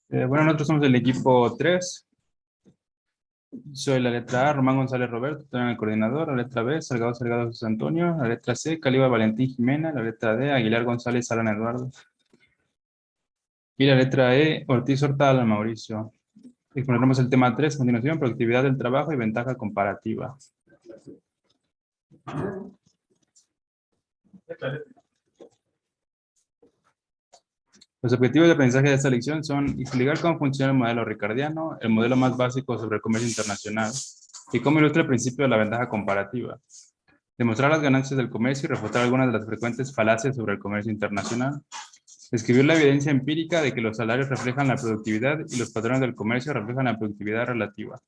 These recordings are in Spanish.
Bueno, nosotros somos el equipo 3. Soy la letra A, Román González Roberto, estoy en el coordinador. La letra B, Salgado Salgado José Antonio. La letra C, Caliba Valentín Jimena. La letra D, Aguilar González Alan Eduardo. Y la letra E, Ortiz Hortal Mauricio. Exploraremos el tema 3 a continuación, productividad del trabajo y ventaja comparativa. Los objetivos de aprendizaje de esta lección son explicar cómo funciona el modelo ricardiano, el modelo más básico sobre el comercio internacional, y cómo ilustra el principio de la ventaja comparativa. Demostrar las ganancias del comercio y refutar algunas de las frecuentes falacias sobre el comercio internacional. Describir la evidencia empírica de que los salarios reflejan la productividad y los patrones del comercio reflejan la productividad relativa.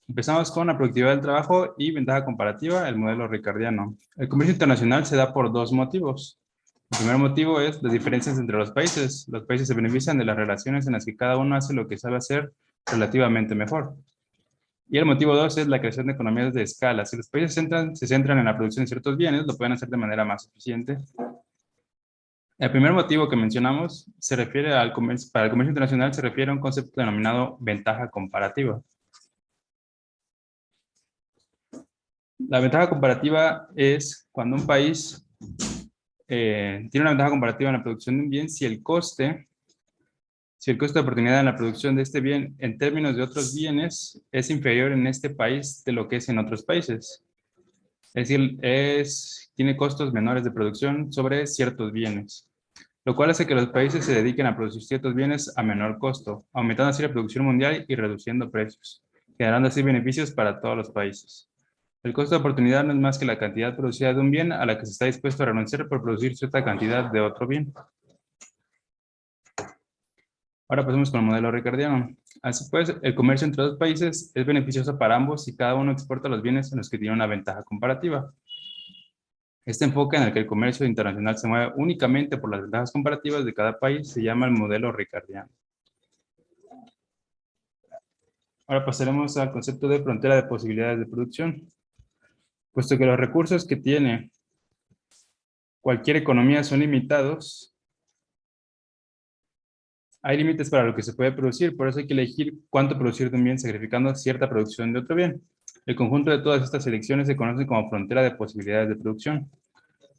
Empezamos con la productividad del trabajo y ventaja comparativa, el modelo ricardiano. El comercio internacional se da por dos motivos. El primer motivo es las diferencias entre los países. Los países se benefician de las relaciones en las que cada uno hace lo que sabe hacer relativamente mejor. Y el motivo 2 es la creación de economías de escala. Si los países se centran en la producción de ciertos bienes, lo pueden hacer de manera más eficiente. El primer motivo que mencionamos se refiere al comercio, para el comercio internacional se refiere a un concepto denominado ventaja comparativa. La ventaja comparativa es cuando un país tiene una ventaja comparativa en la producción de un bien si el coste de oportunidad en la producción de este bien en términos de otros bienes es inferior en este país de lo que es en otros países. Es decir, tiene costos menores de producción sobre ciertos bienes, lo cual hace que los países se dediquen a producir ciertos bienes a menor costo, aumentando así la producción mundial y reduciendo precios, generando así beneficios para todos los países. El costo de oportunidad no es más que la cantidad producida de un bien a la que se está dispuesto a renunciar por producir cierta cantidad de otro bien. Ahora pasemos con el modelo ricardiano. Así pues, el comercio entre dos países es beneficioso para ambos si cada uno exporta los bienes en los que tiene una ventaja comparativa. Este enfoque en el que el comercio internacional se mueve únicamente por las ventajas comparativas de cada país se llama el modelo ricardiano. Ahora pasaremos al concepto de frontera de posibilidades de producción. Puesto que los recursos que tiene cualquier economía son limitados, hay límites para lo que se puede producir, por eso hay que elegir cuánto producir de un bien sacrificando cierta producción de otro bien. El conjunto de todas estas selecciones se conoce como frontera de posibilidades de producción.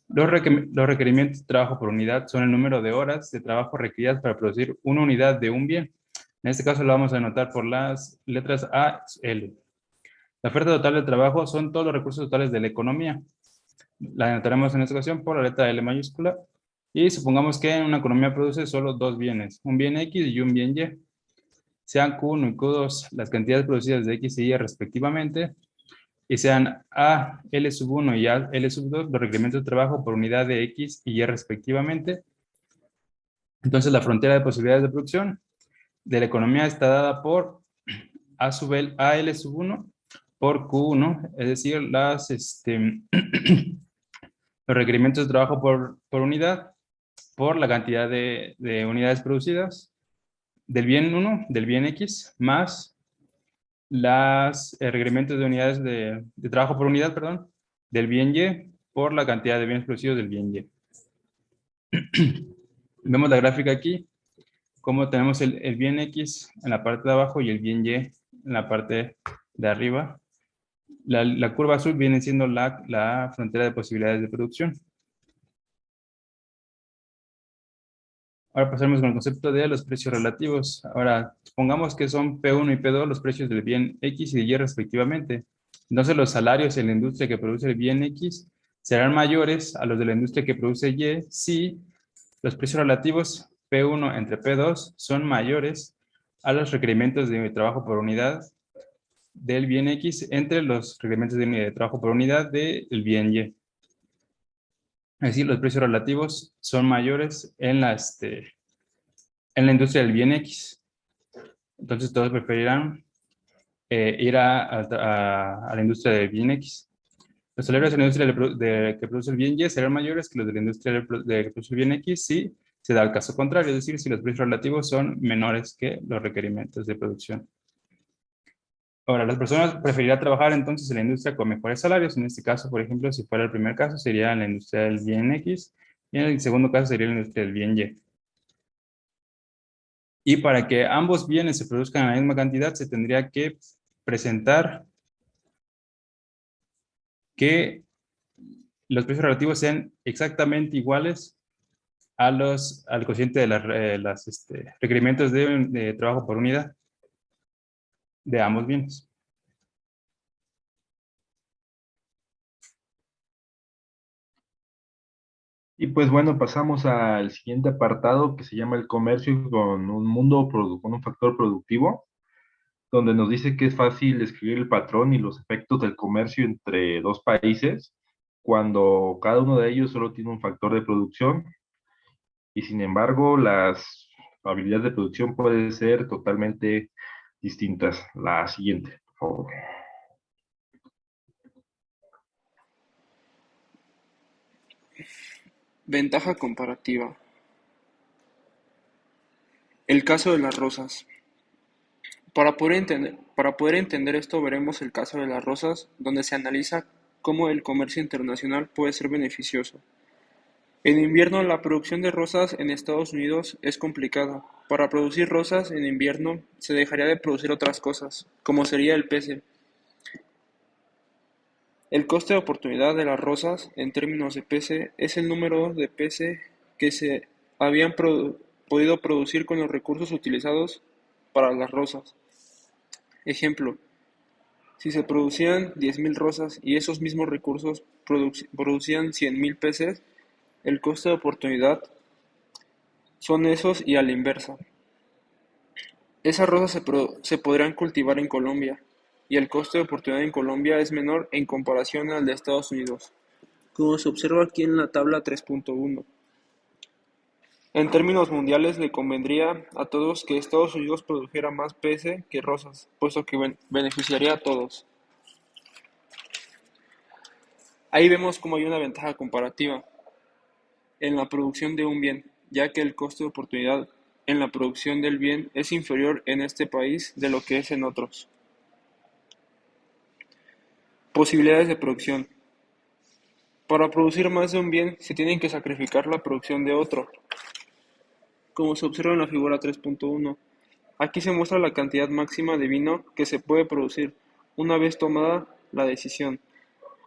Los requerimientos de trabajo por unidad son el número de horas de trabajo requeridas para producir una unidad de un bien. En este caso lo vamos a anotar por las letras A, L. La oferta total de trabajo son todos los recursos totales de la economía. La anotaremos en esta ocasión por la letra L mayúscula. Y supongamos que una economía produce solo dos bienes, un bien X y un bien Y. Sean Q1 y Q2 las cantidades producidas de X y Y respectivamente, y sean A, L sub 1 y A, L sub 2 los requerimientos de trabajo por unidad de X y Y respectivamente. Entonces la frontera de posibilidades de producción de la economía está dada por A sub L, AL sub 1 por Q1, es decir, los requerimientos de trabajo por unidad, por la cantidad de unidades producidas del bien 1, del bien X, más los requerimientos de unidades de trabajo por unidad, perdón, del bien Y, por la cantidad de bienes producidos del bien Y. Vemos la gráfica aquí, como tenemos el bien X en la parte de abajo y el bien Y en la parte de arriba. La curva azul viene siendo la frontera de posibilidades de producción. Ahora pasaremos con el concepto de los precios relativos. Ahora, supongamos que son P1 y P2 los precios del bien X y de Y respectivamente. Entonces, los salarios en la industria que produce el bien X serán mayores a los de la industria que produce Y si los precios relativos P1 entre P2 son mayores a los requerimientos de trabajo por unidad del bien X entre los requerimientos de trabajo por unidad del bien Y. Es decir, los precios relativos son mayores en la industria del bien X. Entonces todos preferirán ir a la industria del bien X. Los salarios en la industria que produce el bien Y serán mayores que los de la industria que produce el bien X si se da el caso contrario, es decir, si los precios relativos son menores que los requerimientos de producción. Ahora, las personas preferirán trabajar entonces en la industria con mejores salarios. En este caso, por ejemplo, si fuera el primer caso, sería en la industria del bien X, y en el segundo caso sería la industria del bien Y. Y para que ambos bienes se produzcan en la misma cantidad, se tendría que presentar que los precios relativos sean exactamente iguales al cociente de requerimientos de trabajo por unidad de ambos bienes. Y pues bueno, pasamos al siguiente apartado que se llama el comercio con un con un factor productivo, donde nos dice que es fácil describir el patrón y los efectos del comercio entre dos países cuando cada uno de ellos solo tiene un factor de producción y sin embargo las habilidades de producción pueden ser totalmente distintas. La siguiente, por favor. Ventaja comparativa. El caso de las rosas. Para poder entender esto veremos el caso de las rosas, donde se analiza cómo el comercio internacional puede ser beneficioso. En invierno la producción de rosas en Estados Unidos es complicada. Para producir rosas en invierno se dejaría de producir otras cosas, como sería el pece. El coste de oportunidad de las rosas en términos de pece es el número de pece que se habían podido producir con los recursos utilizados para las rosas. Ejemplo, si se producían 10.000 rosas y esos mismos recursos producían 100.000 peces, el coste de oportunidad son esos y a la inversa. Esas rosas se podrían cultivar en Colombia y el coste de oportunidad en Colombia es menor en comparación al de Estados Unidos, como se observa aquí en la tabla 3.1. En términos mundiales le convendría a todos que Estados Unidos produjera más pece que rosas, puesto que beneficiaría a todos. Ahí vemos cómo hay una ventaja comparativa en la producción de un bien, ya que el coste de oportunidad en la producción del bien es inferior en este país de lo que es en otros. Posibilidades de producción. Para producir más de un bien se tiene que sacrificar la producción de otro, como se observa en la figura 3.1. Aquí se muestra la cantidad máxima de vino que se puede producir una vez tomada la decisión.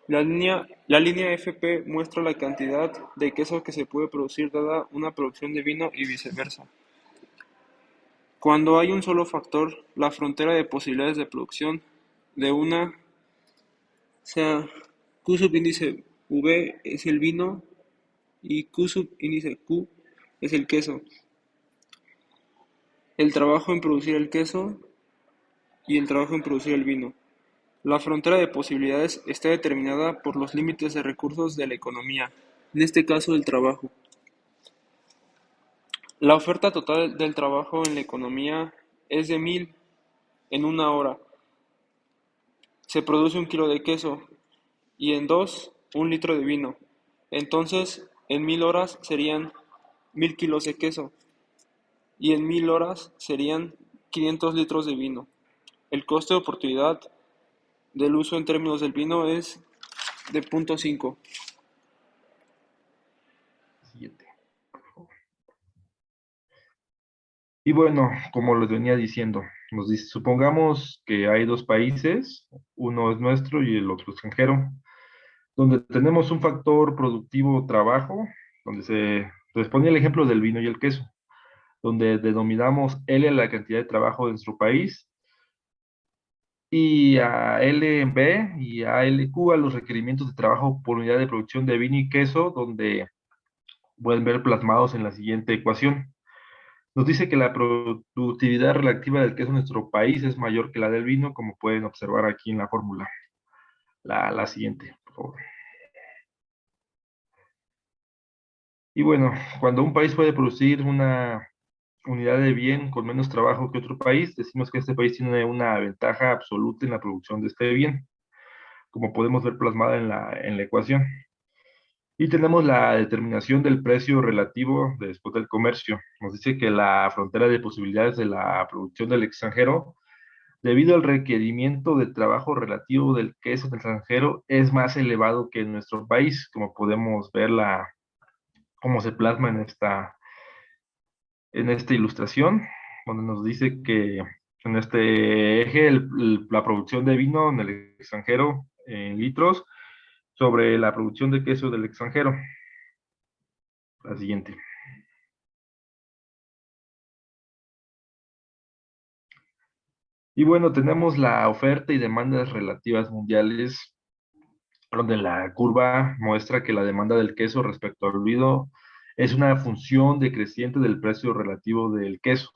La línea FP muestra la cantidad de queso que se puede producir dada una producción de vino y viceversa. Cuando hay un solo factor, la frontera de posibilidades de producción de una sea Q subíndice V es el vino y Q subíndice Q es el queso. El trabajo en producir el queso y el trabajo en producir el vino. La frontera de posibilidades está determinada por los límites de recursos de la economía, en este caso el trabajo. La oferta total del trabajo en la economía es de 1.000 en una hora. Se produce 1 kilo de queso y en 2 1 litro de vino. Entonces, en 1.000 horas serían 1.000 kilos de queso y en 1.000 horas serían 500 litros de vino. El coste de oportunidad del uso en términos del vino es de 0.5. Siguiente. Y bueno, como les venía diciendo, supongamos que hay dos países, uno es nuestro y el otro extranjero, donde tenemos un factor productivo trabajo, donde les ponía el ejemplo del vino y el queso, donde denominamos L a la cantidad de trabajo de nuestro país y a L en B y a LQ a los requerimientos de trabajo por unidad de producción de vino y queso, donde pueden ver plasmados en la siguiente ecuación. Nos dice que la productividad relativa del queso en nuestro país es mayor que la del vino, como pueden observar aquí en la fórmula. La siguiente, por favor. Y bueno, cuando un país puede producir una unidad de bien con menos trabajo que otro país, decimos que este país tiene una ventaja absoluta en la producción de este bien, como podemos ver plasmada en la ecuación. Y tenemos la determinación del precio relativo después del comercio. Nos dice que la frontera de posibilidades de la producción del extranjero debido al requerimiento de trabajo relativo del queso del extranjero es más elevado que en nuestro país, como podemos ver cómo se plasma en esta ilustración, donde nos dice que en este eje la producción de vino en el extranjero en litros sobre la producción de queso del extranjero. La siguiente. Y bueno, tenemos la oferta y demandas relativas mundiales, donde la curva muestra que la demanda del queso respecto al vino es una función decreciente del precio relativo del queso,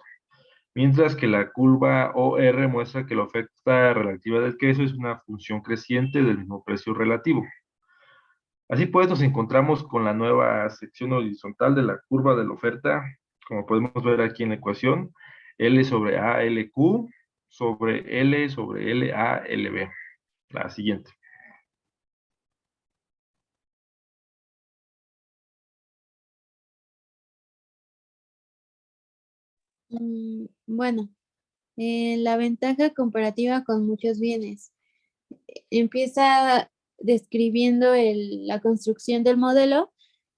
mientras que la curva OR muestra que la oferta relativa del queso es una función creciente del mismo precio relativo. Así pues, nos encontramos con la nueva sección horizontal de la curva de la oferta, como podemos ver aquí en la ecuación, L sobre A, LQ sobre L sobre L, A, LB. La siguiente. Bueno, la ventaja comparativa con muchos bienes. Empieza describiendo la construcción del modelo,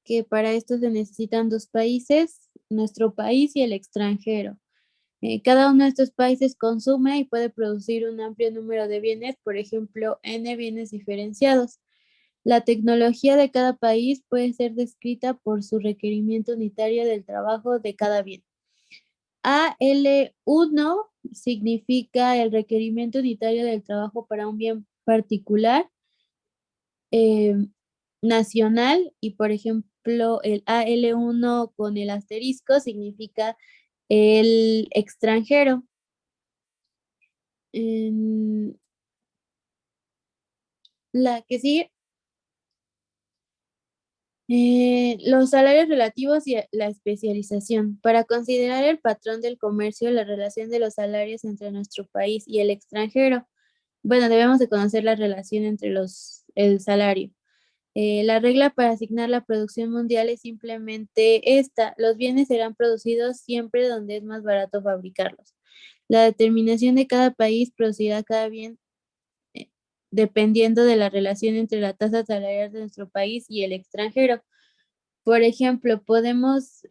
que para esto se necesitan dos países, nuestro país y el extranjero. Cada uno de estos países consume y puede producir un amplio número de bienes, por ejemplo, N bienes diferenciados. La tecnología de cada país puede ser descrita por su requerimiento unitario del trabajo de cada bien. AL1 significa el requerimiento unitario del trabajo para un bien particular, eh, nacional, y por ejemplo el AL1 con el asterisco significa el extranjero. La que sigue. Los salarios relativos y la especialización. Para considerar el patrón del comercio, la relación de los salarios entre nuestro país y el extranjero. Bueno, debemos de conocer la relación entre el salario. La regla para asignar la producción mundial es simplemente esta: los bienes serán producidos siempre donde es más barato fabricarlos. La determinación de cada país producirá cada bien dependiendo de la relación entre la tasa salarial de nuestro país y el extranjero. Por ejemplo, podemos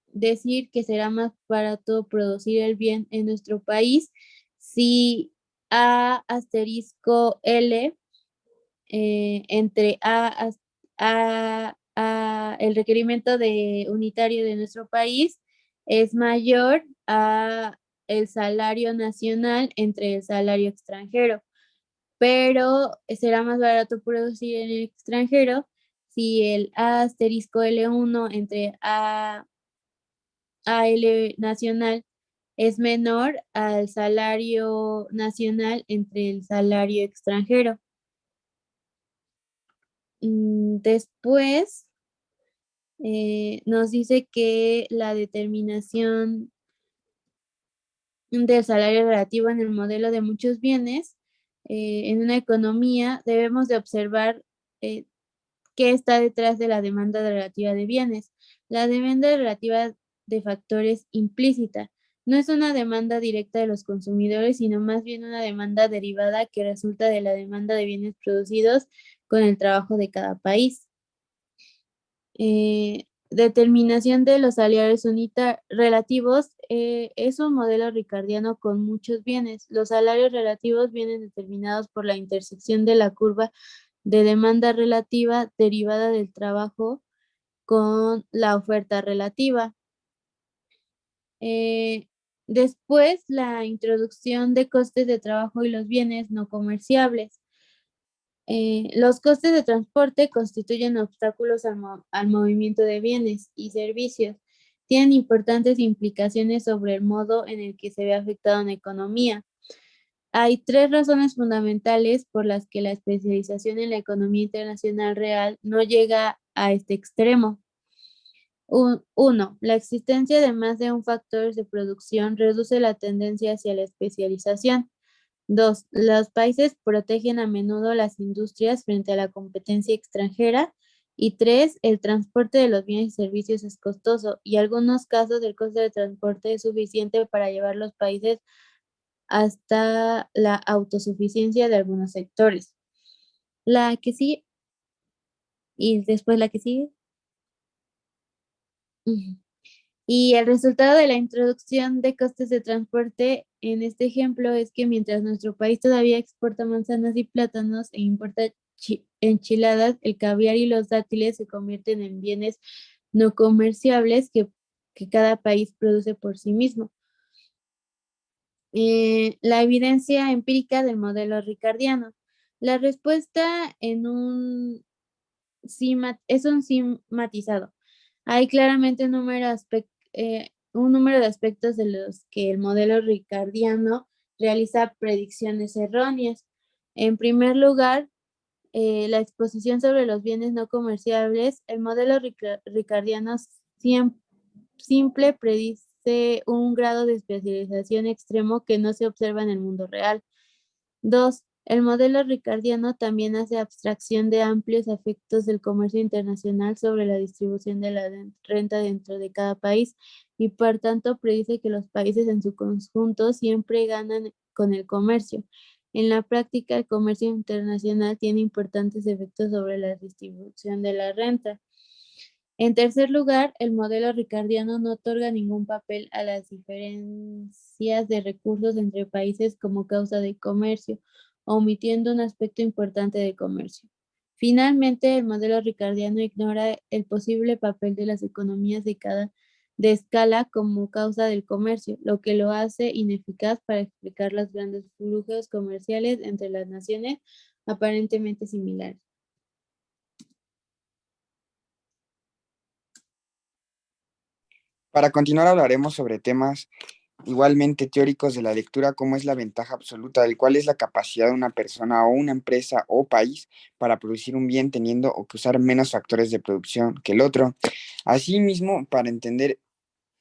decir que será más barato producir el bien en nuestro país si A asterisco L entre el requerimiento unitario de nuestro país es mayor a el salario nacional entre el salario extranjero, pero será más barato producir en el extranjero si el A asterisco L1 entre AL nacional es menor al salario nacional entre el salario extranjero. Después nos dice que la determinación del salario relativo en el modelo de muchos bienes, en una economía debemos de observar qué está detrás de la demanda relativa de bienes. La demanda relativa de factores implícita no es una demanda directa de los consumidores, sino más bien una demanda derivada que resulta de la demanda de bienes producidos con el trabajo de cada país. Determinación de los salarios relativos es un modelo ricardiano con muchos bienes. Los salarios relativos vienen determinados por la intersección de la curva de demanda relativa derivada del trabajo con la oferta relativa. Después, la introducción de costes de trabajo y los bienes no comerciables. Los costes de transporte constituyen obstáculos al movimiento de bienes y servicios. Tienen importantes implicaciones sobre el modo en el que se ve afectada una economía. Hay tres razones fundamentales por las que la especialización en la economía internacional real no llega a este extremo. Uno, la existencia de más de un factor de producción reduce la tendencia hacia la especialización. Dos, los países protegen a menudo las industrias frente a la competencia extranjera. Y tres, el transporte de los bienes y servicios es costoso y en algunos casos el costo de transporte es suficiente para llevar los países hasta la autosuficiencia de algunos sectores. La que sigue, y después la que sigue. Ujú. Y el resultado de la introducción de costes de transporte en este ejemplo es que mientras nuestro país todavía exporta manzanas y plátanos e importa enchiladas, el caviar y los dátiles se convierten en bienes no comerciables que cada país produce por sí mismo. La evidencia empírica del modelo ricardiano. La respuesta es un sí matizado. Hay claramente un número de aspectos de los que el modelo ricardiano realiza predicciones erróneas. En primer lugar, la exposición sobre los bienes no comerciables. El modelo ricardiano simple predice un grado de especialización extremo que no se observa en el mundo real. 2. El modelo ricardiano también hace abstracción de amplios efectos del comercio internacional sobre la distribución de la renta dentro de cada país y por tanto predice que los países en su conjunto siempre ganan con el comercio. En la práctica, el comercio internacional tiene importantes efectos sobre la distribución de la renta. En tercer lugar, el modelo ricardiano no otorga ningún papel a las diferencias de recursos entre países como causa de comercio, omitiendo un aspecto importante del comercio. Finalmente, el modelo ricardiano ignora el posible papel de las economías de escala como causa del comercio, lo que lo hace ineficaz para explicar los grandes flujos comerciales entre las naciones aparentemente similares. Para continuar hablaremos sobre temas igualmente teóricos de la lectura, como es la ventaja absoluta, del cual es la capacidad de una persona o una empresa o país para producir un bien teniendo o que usar menos factores de producción que el otro. Asimismo, para entender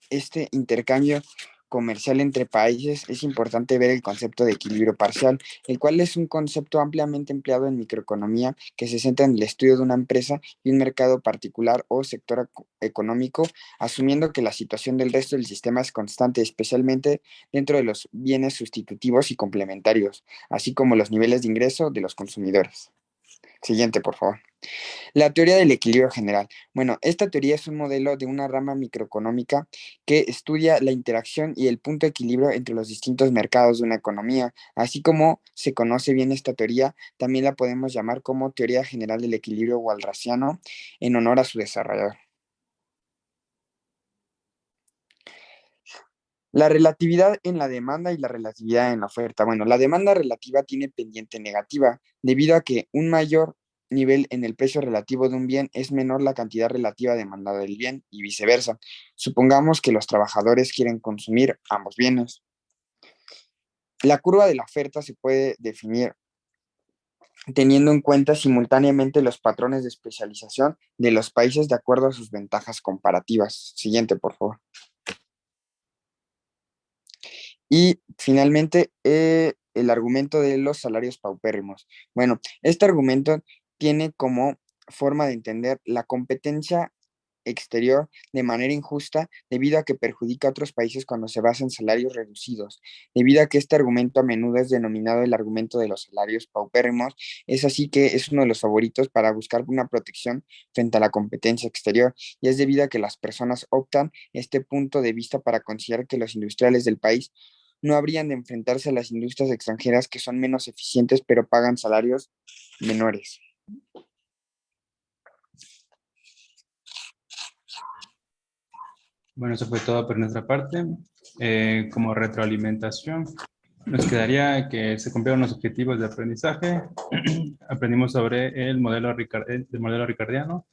este intercambio comercial entre países, es importante ver el concepto de equilibrio parcial, el cual es un concepto ampliamente empleado en microeconomía que se centra en el estudio de una empresa y un mercado particular o sector económico, asumiendo que la situación del resto del sistema es constante, especialmente dentro de los bienes sustitutivos y complementarios, así como los niveles de ingreso de los consumidores. Siguiente, por favor. La teoría del equilibrio general. Bueno, esta teoría es un modelo de una rama microeconómica que estudia la interacción y el punto de equilibrio entre los distintos mercados de una economía. Así como se conoce bien esta teoría, también la podemos llamar como teoría general del equilibrio walrasiano en honor a su desarrollador. La relatividad en la demanda y la relatividad en la oferta. Bueno, la demanda relativa tiene pendiente negativa, debido a que un mayor nivel en el precio relativo de un bien es menor la cantidad relativa demandada del bien y viceversa. Supongamos que los trabajadores quieren consumir ambos bienes. La curva de la oferta se puede definir teniendo en cuenta simultáneamente los patrones de especialización de los países de acuerdo a sus ventajas comparativas. Siguiente, por favor. Y finalmente, el argumento de los salarios paupérrimos. Bueno, este argumento tiene como forma de entender la competencia exterior de manera injusta debido a que perjudica a otros países cuando se basa en salarios reducidos. Debido a que este argumento a menudo es denominado el argumento de los salarios paupérrimos, es así que es uno de los favoritos para buscar una protección frente a la competencia exterior, y es debido a que las personas optan este punto de vista para considerar que los industriales del país no habrían de enfrentarse a las industrias extranjeras que son menos eficientes pero pagan salarios menores. Bueno, eso fue todo por nuestra parte. Como retroalimentación, nos quedaría que se cumplieron los objetivos de aprendizaje. Aprendimos sobre el modelo ricardiano.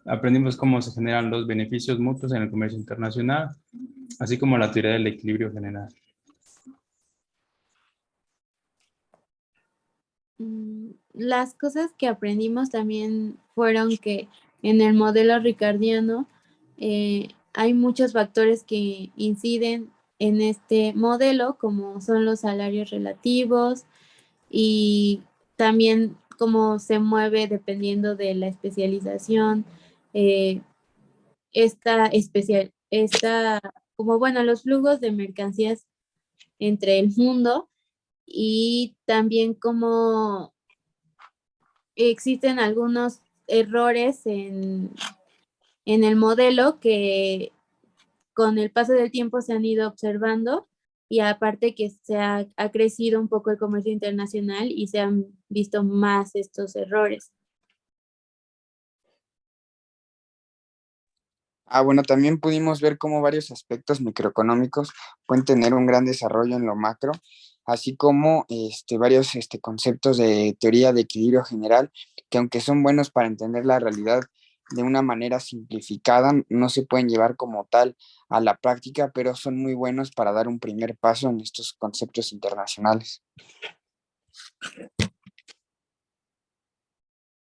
Aprendimos cómo se generan los beneficios mutuos en el comercio internacional, así como la teoría del equilibrio general. Las cosas que aprendimos también fueron que en el modelo ricardiano hay muchos factores que inciden en este modelo, como son los salarios relativos y también cómo se mueve dependiendo de la especialización. eh, esta, como bueno, los flujos de mercancías entre el mundo y también cómo existen algunos errores en el modelo que con el paso del tiempo se han ido observando y aparte que ha crecido un poco el comercio internacional y se han visto más estos errores. Bueno, también pudimos ver cómo varios aspectos microeconómicos pueden tener un gran desarrollo en lo macro, así como varios conceptos de teoría de equilibrio general, que aunque son buenos para entender la realidad de una manera simplificada, no se pueden llevar como tal a la práctica, pero son muy buenos para dar un primer paso en estos conceptos internacionales.